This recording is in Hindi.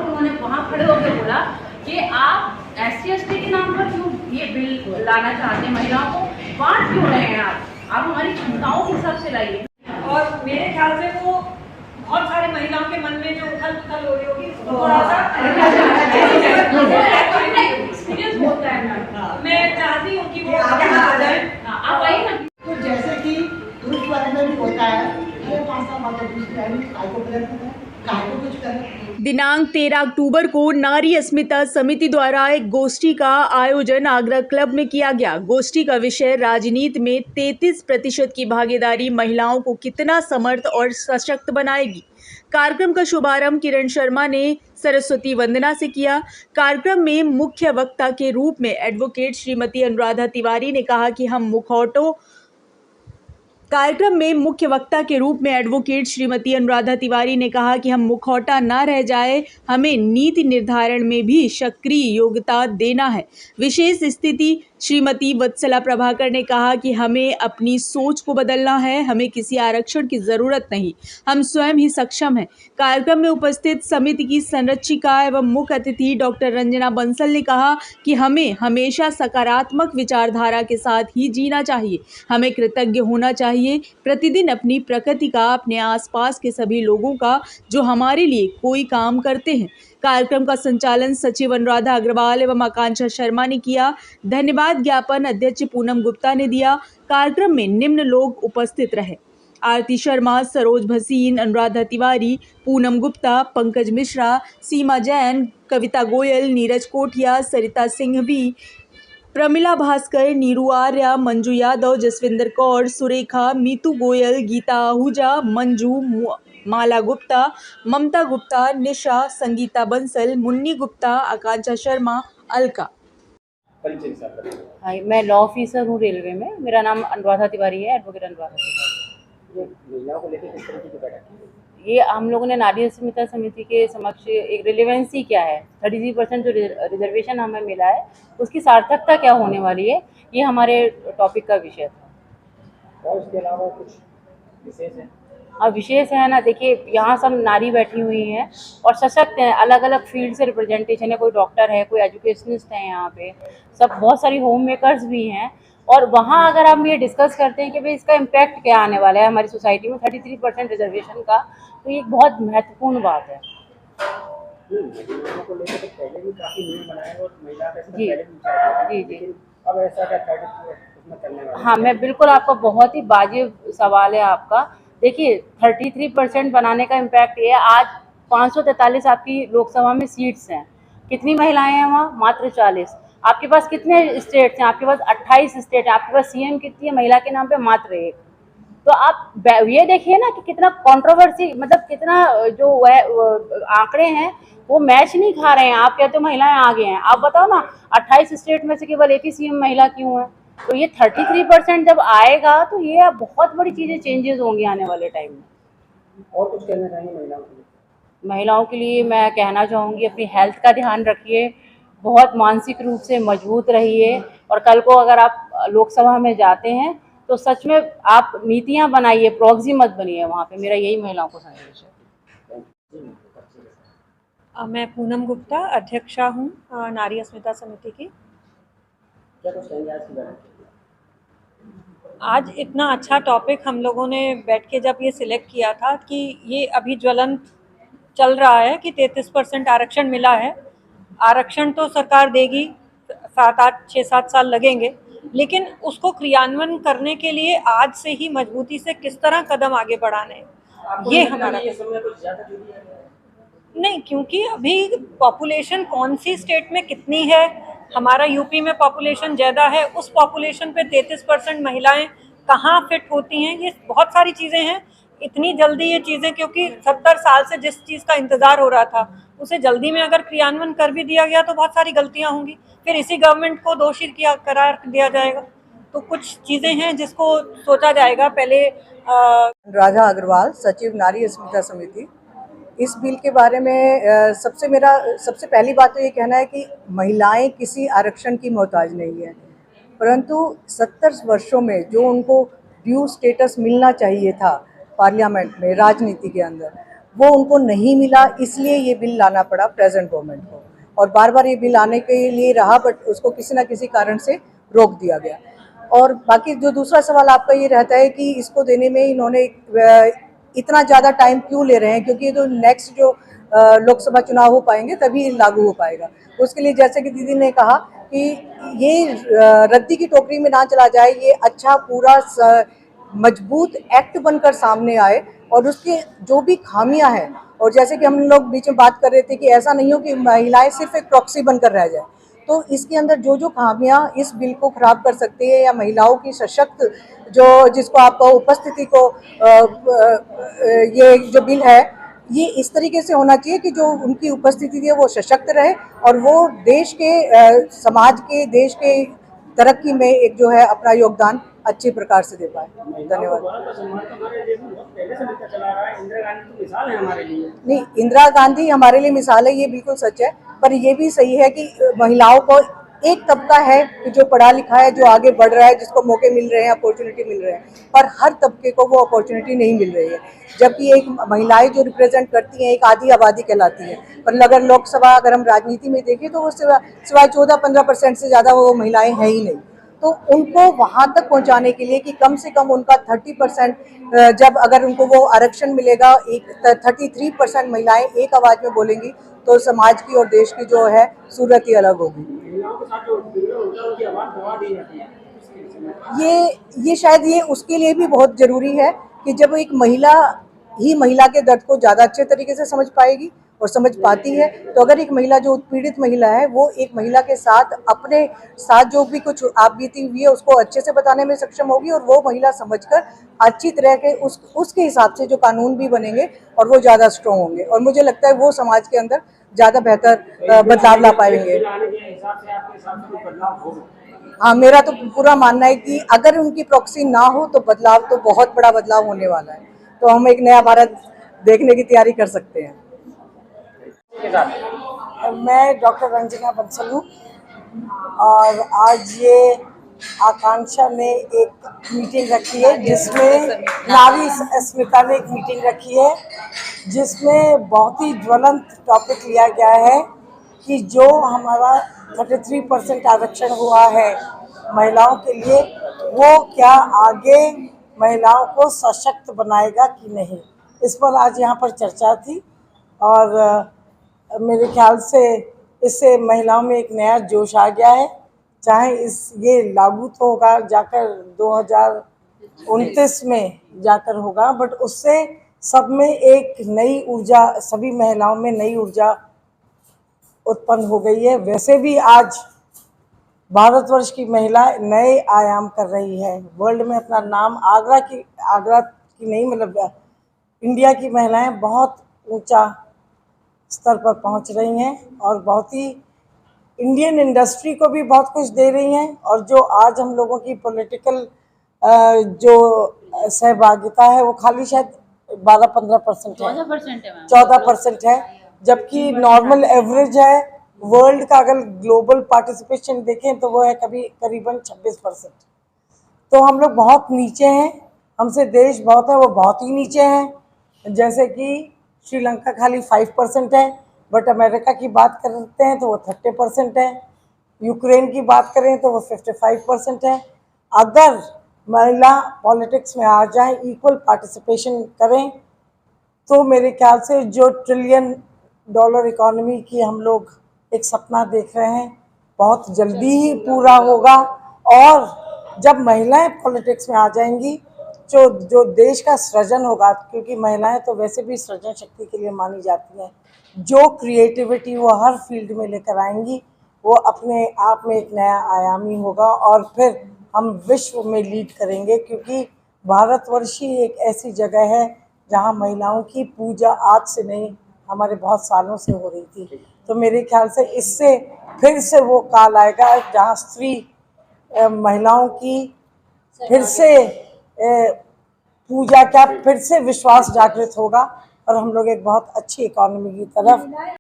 उन्होंने वहाँ खड़े होकर बोला कि आप SC/ST के नाम पर क्यों ये बिल लाना चाहते हैं, महिलाओं को बांट क्यों रहे हैं आप हमारी क्षमताओं के हिसाब से लाइए। और मेरे ख्याल से वो बहुत सारे महिलाओं के मन में जो उथल पुथल हो रही होगी थोड़ा सा एक्सपीरियंस होता है। मैं चाहती हूँ कि वो आप आइए ना। तो जैसे कि पुरुष वर्ग में भी होता है, ये भाषा मतलब कुछ करें। दिनांक 13 अक्टूबर को नारी अस्मिता समिति द्वारा एक गोष्ठी का आयोजन आगरा क्लब में किया गया। गोष्ठी का विषय राजनीति में 33% की भागीदारी महिलाओं को कितना समर्थ और सशक्त बनाएगी। कार्यक्रम का शुभारंभ किरण शर्मा ने सरस्वती वंदना से किया। कार्यक्रम में मुख्य वक्ता के रूप में एडवोकेट श्रीमती अनुराधा तिवारी ने कहा कि हम मुखौटों कार्यक्रम में मुख्य वक्ता के रूप में एडवोकेट श्रीमती अनुराधा तिवारी ने कहा कि हम मुखौटा न रह जाए, हमें नीति निर्धारण में भी सक्रिय योग्यता देना है। विशेष स्थिति श्रीमती वत्सला प्रभाकर ने कहा कि हमें अपनी सोच को बदलना है, हमें किसी आरक्षण की जरूरत नहीं, हम स्वयं ही सक्षम हैं। कार्यक्रम में उपस्थित समिति की संरक्षिका एवं मुख्य अतिथि डॉक्टर रंजना बंसल ने कहा कि हमें हमेशा सकारात्मक विचारधारा के साथ ही जीना चाहिए, हमें कृतज्ञ होना चाहिए प्रतिदिन अपनी प्रकृति का, अपने आसपास के सभी लोगों का जो हमारे लिए कोई काम करते हैं। कार्यक्रम का संचालन सचिव अनुराधा अग्रवाल एवं आकांक्षा शर्मा ने किया। धन्यवाद ज्ञापन अध्यक्ष पूनम गुप्ता ने दिया। कार्यक्रम में निम्न लोग उपस्थित रहे: आरती शर्मा, सरोज भसीन, अनुराधा तिवारी, पूनम गुप्ता, पंकज मिश्रा, सीमा जैन, कविता गोयल, नीरज कोठिया, सरिता सिंघवी, प्रमिला भास्कर, नीरू आर्या, मंजू यादव, जसविंदर कौर, सुरेखा, मीतू गोयल, गीता आहूजा, मंजू, माला गुप्ता, ममता गुप्ता, निशा, संगीता बंसल, मुन्नी गुप्ता, आकांक्षा शर्मा, अलका। हाँ, मैं लॉ ऑफिसर हूँ रेलवे में। मेरा नाम अनुराधा तिवारी है, एडवोकेट अनुराधा तिवारी। महिलाओं को लेकर किस तरह की बैठक की? ये हम लोगों ने नारी अस्मिता समिति के समक्ष एक रिलेवेंसी क्या है, 33% जो रिजर्वेशन हमें मिला है उसकी सार्थकता क्या होने वाली है, ये हमारे टॉपिक का विषय था। और उसके अलावा कुछ विशेष है? अब विशेष है ना, देखिए यहाँ सब नारी बैठी हुई हैं और सशक्त हैं, अलग अलग फील्ड से रिप्रेजेंटेशन है, कोई डॉक्टर है, कोई एजुकेशनिस्ट है, यहाँ पे सब बहुत सारी होम मेकर्स भी हैं। और वहाँ अगर हम ये डिस्कस करते हैं कि भाई इसका इम्पैक्ट क्या आने वाला है हमारी सोसाइटी में 33% रिजर्वेशन का, तो ये एक बहुत महत्वपूर्ण बात है। महिलाओं को लेकर तो पहले भी काफी नियम बनाए और महिला का जी जी जी अब ऐसा क्या उसमें करने वाले? हाँ, मैं बिल्कुल, आपका बहुत ही वाजिब सवाल है आपका। देखिए 33% बनाने का इम्पैक्ट ये है, आज 543 आपकी लोकसभा में सीट्स हैं, कितनी महिलाएं हैं वहाँ? मात्र 40। आपके पास कितने स्टेट्स हैं? आपके पास 28 स्टेट हैं। आपके पास सीएम कितनी है? महिला के नाम पे मात्र 1। तो आप ये देखिए ना कि कितना कंट्रोवर्सी, मतलब कितना जो आंकड़े हैं वो मैच नहीं खा रहे हैं। आप कहते हो महिलाएं आगे हैं, आप बताओ ना 28 स्टेट में से केवल एक ही सीएम महिला क्यों है? तो ये 33% जब आएगा तो ये बहुत बड़ी चीजें चेंजेस होंगी आने वाले टाइम में। और कुछ कहना चाहेंगे महिलाओं के लिए? महिलाओं के लिए मैं कहना चाहूँगी, अपनी हेल्थ का ध्यान रखिए, बहुत मानसिक रूप से मजबूत रहिए, और कल को अगर आप लोकसभा में जाते हैं तो सच में आप नीतियां बनाइए, प्रॉक्सी मत बनिए वहाँ पे। मेरा यही महिलाओं को संदेश है। मैं पूनम गुप्ता, अध्यक्षा हूँ नारी अस्मिता समिति की। क्या कुछ कहेंगे आज की बैठक? आज इतना अच्छा टॉपिक हम लोगों ने बैठ के जब ये सिलेक्ट किया था कि ये अभी ज्वलंत चल रहा है कि 33% आरक्षण मिला है। आरक्षण तो सरकार देगी, 6-7 साल लगेंगे, लेकिन उसको क्रियान्वयन करने के लिए आज से ही मजबूती से किस तरह कदम आगे बढ़ाने हैं, ये हमारा नहीं, क्योंकि अभी पॉपुलेशन कौन सी स्टेट में कितनी है, हमारा यूपी में पॉपुलेशन ज़्यादा है, उस पॉपुलेशन पे 33% महिलाएं कहाँ फिट होती हैं, ये बहुत सारी चीज़ें हैं। इतनी जल्दी ये चीज़ें, क्योंकि 70 साल से जिस चीज़ का इंतज़ार हो रहा था उसे जल्दी में अगर क्रियान्वयन कर भी दिया गया तो बहुत सारी गलतियाँ होंगी, फिर इसी गवर्नमेंट को दोषी करार दिया जाएगा। तो कुछ चीज़ें हैं जिसको सोचा जाएगा पहले। राधा अग्रवाल, सचिव नारी अस्मिता समिति। इस बिल के बारे में सबसे पहली बात तो ये कहना है कि महिलाएं किसी आरक्षण की मोहताज नहीं है, परंतु 70 वर्षों में जो उनको ड्यू स्टेटस मिलना चाहिए था पार्लियामेंट में, राजनीति के अंदर, वो उनको नहीं मिला, इसलिए ये बिल लाना पड़ा प्रेजेंट गवर्नमेंट को। और बार बार ये बिल आने के लिए रहा, बट उसको किसी ना किसी कारण से रोक दिया गया। और बाकी जो दूसरा सवाल आपका ये रहता है कि इसको देने में इन्होंने इतना ज़्यादा टाइम क्यों ले रहे हैं, क्योंकि ये तो नेक्स्ट जो लोकसभा चुनाव हो पाएंगे तभी लागू हो पाएगा। उसके लिए जैसे कि दीदी ने कहा कि ये रद्दी की टोकरी में ना चला जाए, ये अच्छा पूरा मजबूत एक्ट बनकर सामने आए और उसके जो भी खामियां हैं, और जैसे कि हम लोग बीच में बात कर रहे थे कि ऐसा नहीं हो कि महिलाएं सिर्फ एक प्रॉक्सी बनकर रह जाए, तो इसके अंदर जो जो खामियां इस बिल को खराब कर सकती है या महिलाओं की सशक्त जो जिसको आप उपस्थिति को ये जो बिल है ये इस तरीके से होना चाहिए कि जो उनकी उपस्थिति है वो सशक्त रहे और वो देश के समाज के देश के तरक्की में एक जो है अपना योगदान अच्छे प्रकार से दे पाए। धन्यवाद। नहीं, इंदिरा गांधी हमारे लिए मिसाल है, ये बिल्कुल सच है, पर ये भी सही है कि महिलाओं को एक तबका है कि जो पढ़ा लिखा है, जो आगे बढ़ रहा है, जिसको मौके मिल रहे हैं, अपॉर्चुनिटी मिल रहे हैं, पर हर तबके को वो अपॉर्चुनिटी नहीं मिल रही है। जबकि एक महिलाएं जो रिप्रेजेंट करती हैं एक आधी आबादी कहलाती है, पर अगर लोकसभा अगर हम राजनीति में देखें तो वो सिवाय 14-15% से ज़्यादा वो महिलाएं हैं ही नहीं। तो उनको वहाँ तक पहुँचाने के लिए कि कम से कम उनका 30% जब अगर उनको वो आरक्षण मिलेगा, एक 33% महिलाएं एक आवाज़ में बोलेंगी तो समाज की और देश की जो है सूरत ही अलग होगी। ये शायद ये उसके लिए भी बहुत ज़रूरी है कि जब एक महिला ही महिला के दर्द को ज़्यादा अच्छे तरीके से समझ पाएगी और समझ पाती है, तो अगर एक महिला जो उत्पीड़ित महिला है वो एक महिला के साथ अपने साथ जो भी कुछ आप बीती हुई है उसको अच्छे से बताने में सक्षम होगी और वो महिला समझकर अच्छी तरह के उसके हिसाब से जो कानून भी बनेंगे और वो ज़्यादा स्ट्रॉन्ग होंगे, और मुझे लगता है वो समाज के अंदर ज़्यादा बेहतर बदलाव ला पाएंगे। हाँ, मेरा तो पूरा मानना है कि अगर उनकी प्रॉक्सी ना हो तो बदलाव तो बहुत बड़ा बदलाव होने वाला है, तो हम एक नया भारत देखने की तैयारी कर सकते हैं। मैं डॉक्टर रंजना बंसल हूँ और आज ये आकांक्षा ने एक मीटिंग रखी है जिसमें नारी अस्मिता ने एक मीटिंग रखी है जिसमें बहुत ही ज्वलंत टॉपिक लिया गया है कि जो हमारा 33% आरक्षण हुआ है महिलाओं के लिए, वो क्या आगे महिलाओं को सशक्त बनाएगा कि नहीं। इस पर आज यहाँ पर चर्चा थी और मेरे ख्याल से इससे महिलाओं में एक नया जोश आ गया है। चाहे ये लागू तो होगा जाकर 2029 में जाकर होगा, बट उससे सब में एक नई ऊर्जा, सभी महिलाओं में नई ऊर्जा उत्पन्न हो गई है। वैसे भी आज भारतवर्ष की महिला नए आयाम कर रही है, वर्ल्ड में अपना नाम आगरा की नहीं मतलब इंडिया की महिलाएं बहुत ऊंचा स्तर पर पहुंच रही हैं और बहुत ही इंडियन इंडस्ट्री को भी बहुत कुछ दे रही हैं। और जो आज हम लोगों की पॉलिटिकल जो सहभागिता है वो खाली शायद 12-15% है, 14% है, जबकि नॉर्मल एवरेज है वर्ल्ड का। अगर ग्लोबल पार्टिसिपेशन देखें तो वो है करीबन 26%। तो हम लोग बहुत नीचे हैं, हमसे देश बहुत है वो बहुत ही नीचे हैं। जैसे कि श्रीलंका खाली 5% है, बट अमेरिका की बात करते हैं तो वो 30% है, यूक्रेन की बात करें तो वो 55% है। अगर महिला पॉलिटिक्स में आ जाए, इक्वल पार्टिसिपेशन करें, तो मेरे ख्याल से जो $1 ट्रिलियन इकोनॉमी की हम लोग एक सपना देख रहे हैं बहुत जल्दी ही पूरा होगा। और जब महिलाएं पॉलिटिक्स में आ जाएंगी जो देश का सृजन होगा, क्योंकि महिलाएं तो वैसे भी सृजन शक्ति के लिए मानी जाती हैं, जो क्रिएटिविटी वो हर फील्ड में लेकर आएंगी वो अपने आप में एक नया आयामी होगा और फिर हम विश्व में लीड करेंगे। क्योंकि भारतवर्ष ही एक ऐसी जगह है जहां महिलाओं की पूजा आज से नहीं हमारे बहुत सालों से हो रही थी। तो मेरे ख्याल से इससे फिर से वो काल आएगा जहां स्त्री महिलाओं की फिर से पूजा क्या फिर से विश्वास जागृत होगा और हम लोग एक बहुत अच्छी इकोनॉमी की तरफ